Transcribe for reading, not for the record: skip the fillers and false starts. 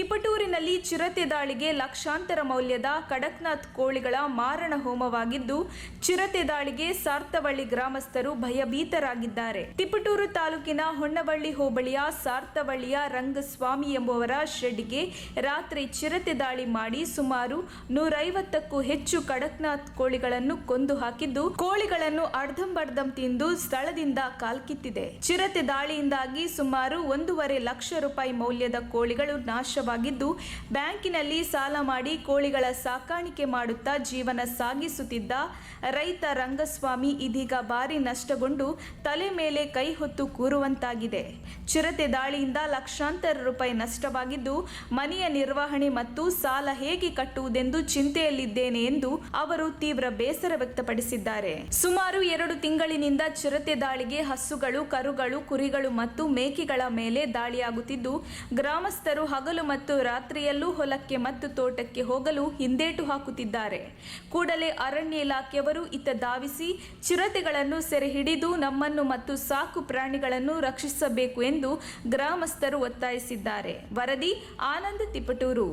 ತಿಪಟೂರಿನಲ್ಲಿ ಚಿರತೆ ದಾಳಿಗೆ ಲಕ್ಷಾಂತರ ಮೌಲ್ಯದ ಕಡಕ್ನಾಥ್ ಕೋಳಿಗಳ ಮಾರಣ ಹೋಮವಾಗಿದ್ದು, ಚಿರತೆ ದಾಳಿಗೆ ಸಾರ್ತವಳ್ಳಿ ಗ್ರಾಮಸ್ಥರು ಭಯಭೀತರಾಗಿದ್ದಾರೆ. ತಿಪಟೂರು ತಾಲೂಕಿನ ಹೊನ್ನವಳ್ಳಿ ಹೋಬಳಿಯ ಸಾರ್ತವಳ್ಳಿಯ ರಂಗಸ್ವಾಮಿ ಎಂಬುವರ ಶೆಡ್ಗೆ ರಾತ್ರಿ ಚಿರತೆ ದಾಳಿ ಮಾಡಿ ಸುಮಾರು 150ಕ್ಕೂ ಹೆಚ್ಚು ಕಡಕ್ನಾಥ್ ಕೋಳಿಗಳನ್ನು ಕೊಂದು ಹಾಕಿದ್ದು, ಕೋಳಿಗಳನ್ನು ಅರ್ಧಂಬರ್ಧಂ ತಿಂದು ಸ್ಥಳದಿಂದ ಕಾಲ್ಕಿತ್ತಿದೆ. ಚಿರತೆ ದಾಳಿಯಿಂದಾಗಿ ಸುಮಾರು 1.5 ಲಕ್ಷ ರೂಪಾಯಿ ಮೌಲ್ಯದ ಕೋಳಿಗಳು ನಾಶವಾಗಿದ್ದು, ಬ್ಯಾಂಕಿನಲ್ಲಿ ಸಾಲ ಮಾಡಿ ಕೋಳಿಗಳ ಸಾಕಾಣಿಕೆ ಮಾಡುತ್ತಾ ಜೀವನ ಸಾಗಿಸುತ್ತಿದ್ದ ರೈತ ರಂಗಸ್ವಾಮಿ ಇದೀಗ ಭಾರಿ ನಷ್ಟಗೊಂಡು ತಲೆ ಮೇಲೆ ಕೈ ಹೊತ್ತು ಕೂರುವಂತಾಗಿದೆ. ಚಿರತೆ ದಾಳಿಯಿಂದ ಲಕ್ಷಾಂತರ ರೂಪಾಯಿ ನಷ್ಟವಾಗಿದ್ದು, ಮನೆಯ ನಿರ್ವಹಣೆ ಮತ್ತು ಸಾಲ ಹೇಗೆ ಕಟ್ಟುವುದೆಂದು ಚಿಂತೆಯಲ್ಲಿದ್ದೇನೆ ಎಂದು ಅವರು ತೀವ್ರ ಬೇಸರ ವ್ಯಕ್ತಪಡಿಸಿದ್ದಾರೆ. ಸುಮಾರು 2 ತಿಂಗಳಿನಿಂದ ಚಿರತೆ ದಾಳಿಗೆ ಹಸುಗಳು, ಕರುಗಳು, ಕುರಿಗಳು ಮತ್ತು ಮೇಕೆಗಳ ಮೇಲೆ ದಾಳಿಯಾಗುತ್ತಿದ್ದು, ಗ್ರಾಮಸ್ಥರು ಹಗಲು ಮತ್ತು ರಾತ್ರಿಯಲ್ಲೂ ಹೊಲಕ್ಕೆ ಮತ್ತು ತೋಟಕ್ಕೆ ಹೋಗಲು ಹಿಂದೇಟು ಹಾಕುತ್ತಿದ್ದಾರೆ. ಕೂಡಲೇ ಅರಣ್ಯ ಇಲಾಖೆಯವರು ಇತ್ತ ಧಾವಿಸಿ ಚಿರತೆಗಳನ್ನು ಸೆರೆ ಹಿಡಿದು ನಮ್ಮನ್ನು ಮತ್ತು ಸಾಕು ಪ್ರಾಣಿಗಳನ್ನು ರಕ್ಷಿಸಬೇಕು ಎಂದು ಗ್ರಾಮಸ್ಥರು ಒತ್ತಾಯಿಸಿದ್ದಾರೆ. ವರದಿ ಆನಂದ್, ತಿಪಟೂರು.